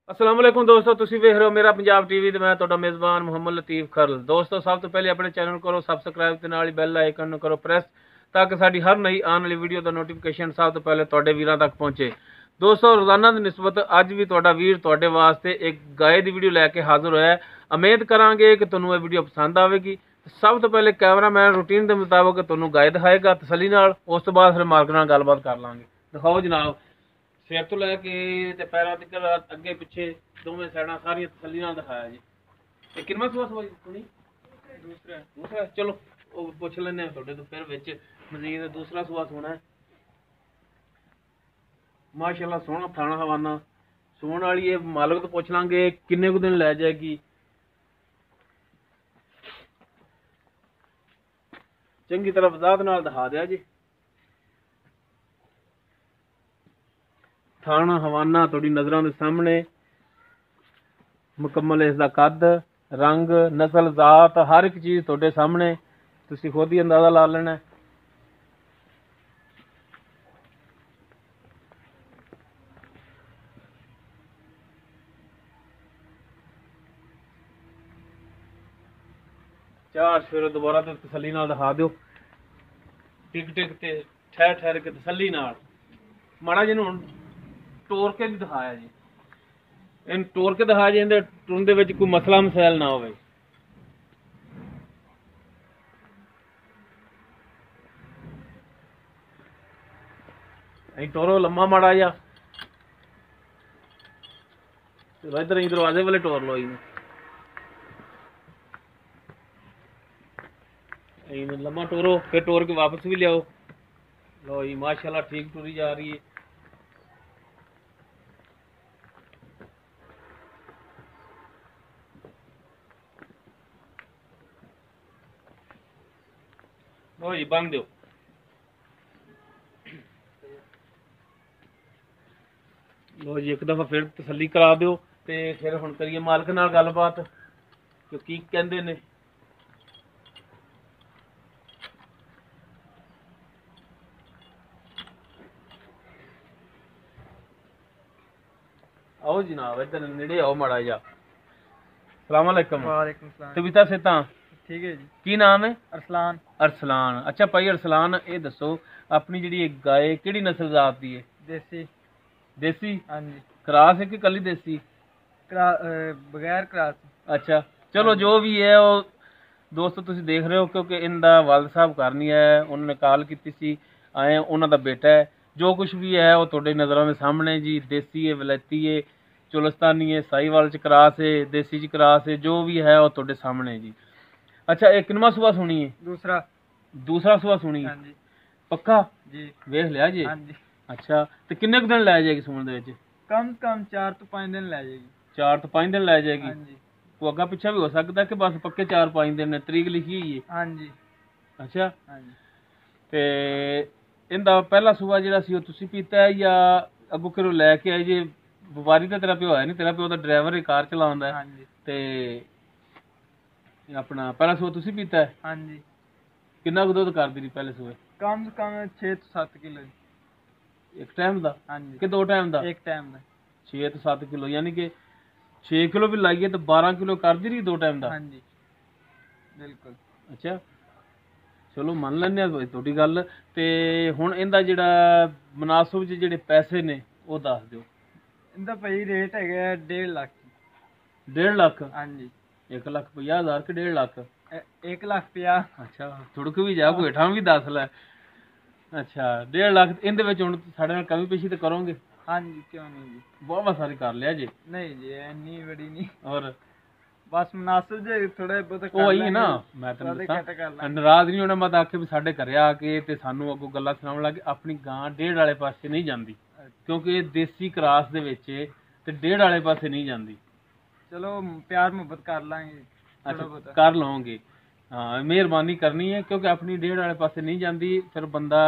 अस्सलाम वालेकुम दोस्तों, ਤੁਸੀਂ ਵੇਖ ਰਹੇ ਹੋ ਮੇਰਾ ਪੰਜਾਬ ਟੀਵੀ ਤੇ ਮੈਂ ਤੁਹਾਡਾ ਮੇਜ਼ਬਾਨ ਮੁਹੰਮਦ ਲਤੀਫ ਖਰਲ। ਦੋਸਤੋ, ਸਭ ਤੋਂ ਪਹਿਲੇ ਆਪਣੇ ਚੈਨਲ ਕਰੋ ਸਬਸਕ੍ਰਾਈਬ ਤੇ ਨਾਲ ਹੀ ਬੈਲ ਆਈਕਨ ਨੂੰ ਕਰੋ ਪ੍ਰੈਸ ਤਾਂ ਕਿ ਸਾਡੀ ਹਰ ਨਈ ਆਉਣ ਵਾਲੀ ਵੀਡੀਓ ਦਾ ਨੋਟੀਫਿਕੇਸ਼ਨ ਸਭ ਤੋਂ ਪਹਿਲੇ ਤੁਹਾਡੇ ਵੀਰਾਂ ਤੱਕ ਪਹੁੰਚੇ। ਦੋਸਤੋ, ਰੋਜ਼ਾਨਾ ਦੀ ਨਿਸਬਤ ਅੱਜ ਵੀ ਤੁਹਾਡਾ ਵੀਰ ਤੁਹਾਡੇ ਵਾਸਤੇ ਇੱਕ ਗਾਏ ਦੀ ਵੀਡੀਓ ਲੈ ਕੇ ਹਾਜ਼ਰ ਹੋਇਆ ਹੈ। ਉਮੀਦ ਕਰਾਂਗੇ ਕਿ ਤੁਹਾਨੂੰ ਇਹ ਵੀਡੀਓ ਪਸੰਦ ਆਵੇਗੀ। ਸਭ ਤੋਂ ਪਹਿਲੇ ਕੈਮਰਾਮੈਨ ਰੂਟੀਨ ਦੇ ਮੁਤਾਬਕ ਤੁਹਾਨੂੰ ਗਾਏ ਦਿਖਾਏਗਾ ਤਸੱਲੀ ਨਾਲ, ਉਸ ਤੋਂ ਬਾਅਦ ਫਿਰ ਮਾਲਕ ਨਾਲ ਗੱਲਬਾਤ ਕਰ ਲਾਂਗੇ। ਦਿਖਾਓ ਜਨਾਬ, ਸਿਰ ਤੋਂ ਲੈ ਕੇ ਤੇ ਪੈਰਾਂ ਤੱਕ ਅੱਗੇ ਪਿੱਛੇ ਦੋਵੇਂ ਸਾਈਡਾਂ ਸਾਰੀਆਂ ਤਸੱਲੀ ਨਾਲ ਦਿਖਾਇਆ ਜੀ। ਤੇ ਕਿੰਨਾ ਸੂਆ ਸੁਣੀ? ਦੂਸਰਾ। ਚਲੋ ਉਹ ਪੁੱਛ ਲੈਂਦੇ ਆ ਤੁਹਾਡੇ ਤੋਂ ਫਿਰ ਵਿੱਚ ਮਜ਼ੀਦ। ਦੂਸਰਾ ਸੂਆ ਸੋਣਾ ਹੈ, ਮਾਸ਼ਾਅੱਲਾ ਸੋਹਣਾ ਥਾਣਾ ਹਵਾਨਾ ਸੋਣ ਵਾਲੀ। ਇਹ ਮਾਲਕ ਤੋਂ ਪੁੱਛ ਲਾਂਗੇ ਕਿੰਨੇ ਕੁ ਦਿਨ ਲੈ ਜਾਏਗੀ। ਚੰਗੀ ਤਰ੍ਹਾਂ ਵਜ਼ਾਹਤ ਨਾਲ ਦਿਖਾ ਦਿਆ ਜੀ। ਥਾਣਾ ਹਵਾਨਾ ਤੁਹਾਡੀ ਨਜ਼ਰਾਂ ਦੇ ਸਾਹਮਣੇ, ਮੁਕੰਮਲ ਇਸ ਦਾ ਕੱਦ, ਰੰਗ, ਨਸਲ, ਜ਼ਾਤ, ਹਰ ਇੱਕ ਚੀਜ਼ ਤੁਹਾਡੇ ਸਾਹਮਣੇ, ਤੁਸੀਂ ਖੁਦ ਹੀ ਅੰਦਾਜ਼ਾ ਲਾ ਲੈਣਾ। ਚਾਰ ਫਿਰ ਦੁਬਾਰਾ ਤੇ ਤਸੱਲੀ ਨਾਲ ਦਿਖਾ ਦਿਓ। ਟਿਕ ਟਿਕ ਤੇ ਠਹਿਰ ਠਹਿਰ ਕੇ ਤਸੱਲੀ ਨਾਲ ਮਾੜਾ ਜਿਹਨੂੰ ਹੁਣ ਤੋੜ ਕੇ ਵੀ ਦਿਖਾਇਆ ਜੀ। ਇਹਨੂੰ ਤੋੜ ਕੇ ਦਿਖਾਇਆ ਜੀ, ਇਹਦੇ ਟੁਰਨ ਦੇ ਵਿੱਚ ਕੋਈ ਮਸਲਾ ਮਸਾਇਲ ਨਾ ਹੋਵੇ। ਟੋਰੋ ਲੰਮਾ ਮਾੜਾ ਜਿਹਾ, ਇਧਰ ਹੀ ਦਰਵਾਜ਼ੇ ਵਾਲੇ ਟੋਰ ਲਓ ਇਹਨੂੰ। ਲੰਮਾ ਟੋਰੋ, ਫਿਰ ਟੋਰ ਕੇ ਵਾਪਸ ਵੀ ਲਿਆਓ। ਲਓ ਜੀ, ਮਾਸ਼ਾਅੱਲਾ ਠੀਕ ਟੁਰੀ ਜਾ ਰਹੀ ਹੈ। ਲਓ ਜੀ, ਬੰਨ ਦਿਓ। ਲਓ ਜੀ, ਇੱਕ ਦਫਾ ਫਿਰ ਤਸੱਲੀ ਕਰਾ ਦਿਓ ਤੇ ਫਿਰ ਹੁਣ ਕਰੀਏ ਮਾਲਕ ਨਾਲ ਗੱਲਬਾਤ ਕਿ ਕੀ ਕਹਿੰਦੇ ਨੇ। आओ जनाब, इधर नेड़े आओ माड़ा जा। सलाम अलैकुम। वालेकुम सलाम। तबीता सेता ठीक है जी। की नाम है? अरसलान। अरसलान। अच्छा भाई अरसलान, ये दसो अपनी जी गाय केड़ी नस्ल जात दी है? देसी। देसी? हाँ जी। क्रास है कि कली देसी? बगैर क्रास। अच्छा चलो, जो भी है वो दोस्तों तुसी देख रहे हो, क्योंकि इनका वालिद साहब घर नहीं है, उन्होंने कॉल की सी, आए उन्हों का बेटा है। जो कुछ भी है वो तुहाडे नज़रों के सामने जी। देसी है, वलैती है, चुलस्तानी है, साहीवाल च क्रास है, देसी च क्रास है, जो भी है वो तुहाडे सामने जी। अच्छा, एक किनवा सुबह सुनी है? दूसरा। दूसरा सुबह सुनी है? हाँ जी। पक्का जी। वेख लिया जी? हाँ जी। अच्छा, तो किन्ने दिन लै जाएगी सुमन दे विच? कम से कम 4 तो 5 दिन लै जाएगी। 4 तो 5 दिन लै जाएगी? हाँ जी। वो अग्गा पिछा भी हो सकता है कि बस पक्के 4-5 दिन ने? तरीक लिखी हुई है? हाँ जी। अच्छा। हाँ जी। ते इनका पहला सूबा जिहड़ा सी तुसी पीता है या अगों किरो लैके आए जे? ਵਪਾਰੀ ਤਾਂ ਤੇਰਾ ਪਿਓ ਹੈ ਨਹੀਂ, ਤੇਰਾ ਪਿਓ ਤਾਂ ਡਰਾਈਵਰ ਹੀ, ਕਾਰ ਚਲਾਉਂਦਾ ਹੈ। ਹਾਂਜੀ। ਤੇ ਆਪਣਾ ਪਹਿਲਾ ਸੂਆ ਤੁਸੀਂ ਪੀਤਾ ਹੈ? ਹਾਂਜੀ। ਕਿੰਨਾ ਕੁ ਦੁੱਧ ਕਰਦੀ ਰਹੀ ਪਹਿਲੇ ਸੂਏ? ਕਮ ਸੇ ਕਮ 6 ਤੋਂ 7 ਕਿਲੋ ਇੱਕ ਟਾਈਮ ਦਾ? ਹਾਂਜੀ। ਕਿ ਦੋ ਟਾਈਮ ਦਾ? ਇੱਕ ਟਾਈਮ ਦਾ। 6 ਤੋਂ 7 ਕਿਲੋ, ਯਾਨੀ ਕਿ 6 ਕਿਲੋ ਵੀ ਲਾਈਏ ਤਾਂ 12 ਕਿਲੋ ਕਰਦੀ ਰਹੀ ਦੋ ਟਾਈਮ ਦਾ? ਹਾਂਜੀ ਬਿਲਕੁਲ। ਅੱਛਾ ਚਲੋ, ਮੰਨ ਲੈਂਦੇ ਆ ਤੁਹਾਡੀ ਗੱਲ। ਤੇ ਹੁਣ ਇਹਦਾ ਜਿਹੜਾ ਮੁਨਾਸਬ ਚ ਜਿਹੜੇ ਪੈਸੇ ਨੇ ਉਹ ਦੱਸ ਦਿਓ। ਇਹਦਾ ਭਾਈ ਰੇਟ ਹੈਗਾ 1.5 ਲੱਖ। 1.5 ਲੱਖ? ਹਾਂਜੀ। 1,50,000 ਕਿ 1.5 ਲੱਖ? 1,50,000। ਅੱਛਾ, ਥੁੜਕ ਵੀ ਜਾ, ਕੋਈ ਹੇਠਾਂ ਵੀ ਦੱਸ ਲੈ। ਅੱਛਾ, 1.5 ਲੱਖ। ਇਹਦੇ ਵਿੱਚ ਹੁਣ ਸਾਡੇ ਨਾਲ ਕਮੀ ਪੇਸ਼ੀ ਤਾਂ ਕਰੋਗੇ? ਹਾਂਜੀ, ਕਿਉਂ ਨਹੀਂ ਜੀ, ਬਹੁਤ ਸਾਰੀ ਕਰ ਲਿਆ ਜੀ। ਨਹੀਂ ਜੀ, ਇੰਨੀ ਬੜੀ ਨਹੀਂ। ਔਰ ਬਸ ਮੁਨਾਸਿਬ ਜੇ ਥੋੜਾ ਬਹੁਤ ਕਰ ਉਹ ਹੀ ਨਾ, ਮੈਂ ਤੈਨੂੰ ਦੱਸਾਂ, ਨਾਰਾਜ਼ ਨਹੀਂ ਹੋਣਾ। ਮੈਂ ਤਾਂ ਆਖੇ ਵੀ ਸਾਡੇ ਘਰੇ ਆ ਕੇ ਤੇ ਸਾਨੂੰ ਅੱਗੋਂ ਗੱਲਾਂ ਸੁਣਾਉਣ ਲੱਗੇ। ਆਪਣੀ ਗਾਂ 1.5 ਵਾਲੇ ਪਾਸੇ ਨਹੀਂ ਜਾਂਦੀ, ਕਿਉਂਕਿ ਇਹ ਦੇਸੀ ਕਰਾਸ ਦੇ ਵਿੱਚ ਤੇ 1.5 ਵਾਲੇ ਪਾਸੇ ਨਹੀਂ ਜਾਂਦੀ। ਚਲੋ ਪਿਆਰ ਮੁਹੱਬਤ ਕਰ ਲਾਂਗੇ। ਅੱਛਾ, ਕਰ ਲਵਾਂਗੇ। ਹਾਂ, ਮਿਹਰਬਾਨੀ ਕਰਨੀ ਹੈ, ਕਿਉਂਕਿ ਆਪਣੀ 1.5 ਵਾਲੇ ਪਾਸੇ ਨਹੀਂ ਜਾਂਦੀ। ਫਿਰ ਬੰਦਾ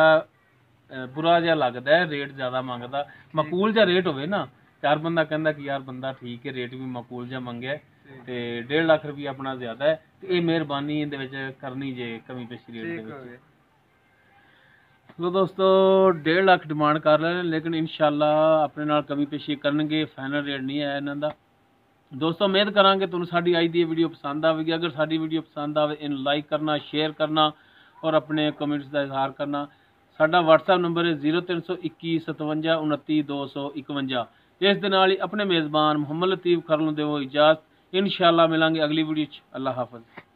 ਬੁਰਾ ਜਿਹਾ ਲੱਗਦਾ ਹੈ, ਰੇਟ ਜ਼ਿਆਦਾ ਮੰਗਦਾ। ਮਾਕੂਲ ਜਿਹਾ ਰੇਟ ਹੋਵੇ ਨਾ, ਚਾਰ ਬੰਦਾ ਕਹਿੰਦਾ ਕਿ ਯਾਰ ਬੰਦਾ ਠੀਕ ਹੈ, ਰੇਟ ਵੀ ਮਾਕੂਲ ਜਿਹਾ ਮੰਗਿਆ ਤੇ 1.5 ਲੱਖ ਰੁਪਏ ਆਪਣਾ ਜ਼ਿਆਦਾ ਹੈ। ਤੇ ਇਹ ਮਿਹਰਬਾਨੀ ਇਹਦੇ ਵਿੱਚ ਕਰਨੀ ਜੇ ਕਮੀ ਪੇਸ਼ੀ ਰੇਟ ਦੇ ਵਿੱਚ। ਲੋ ਦੋਸਤੋ 1.5 ਲੱਖ ਡਿਮਾਂਡ ਕਰ ਰਹੇ ਨੇ, ਲੇਕਿਨ ਇਨਸ਼ਾਅੱਲਾ ਆਪਣੇ ਨਾਲ ਕਮੀ ਪੇਸ਼ੀ ਕਰਨਗੇ, ਫਾਈਨਲ ਰੇਟ ਨਹੀਂ ਹੈ ਇਹਨਾਂ ਦਾ। ਦੋਸਤੋ ਉਮੀਦ ਕਰਾਂਗੇ ਤੁਹਾਨੂੰ ਸਾਡੀ ਅੱਜ ਦੀ ਵੀਡੀਓ ਪਸੰਦ ਆਵੇਗੀ। ਅਗਰ ਸਾਡੀ ਵੀਡੀਓ ਪਸੰਦ ਆਵੇ ਇਹਨੂੰ ਲਾਈਕ ਕਰਨਾ, ਸ਼ੇਅਰ ਕਰਨਾ ਔਰ ਆਪਣੇ ਕਮੈਂਟਸ ਦਾ ਇਜ਼ਹਾਰ ਕਰਨਾ। ਸਾਡਾ WhatsApp ਨੰਬਰ ਹੈ 0321 57 29 251। ਇਸ ਦੇ ਨਾਲ ਹੀ ਆਪਣੇ ਮੇਜ਼ਬਾਨ ਮੁਹੰਮਦ ਲਤੀਫ ਖਰਲ ਨੂੰ ਦਿਓ ਇਜਾਜ਼ਤ। ਇਨਸ਼ਾਅੱਲਾ ਮਿਲਾਂਗੇ ਅਗਲੀ ਵੀਡੀਓ 'ਚ। ਅੱਲਾ ਹਾਫਿਜ਼।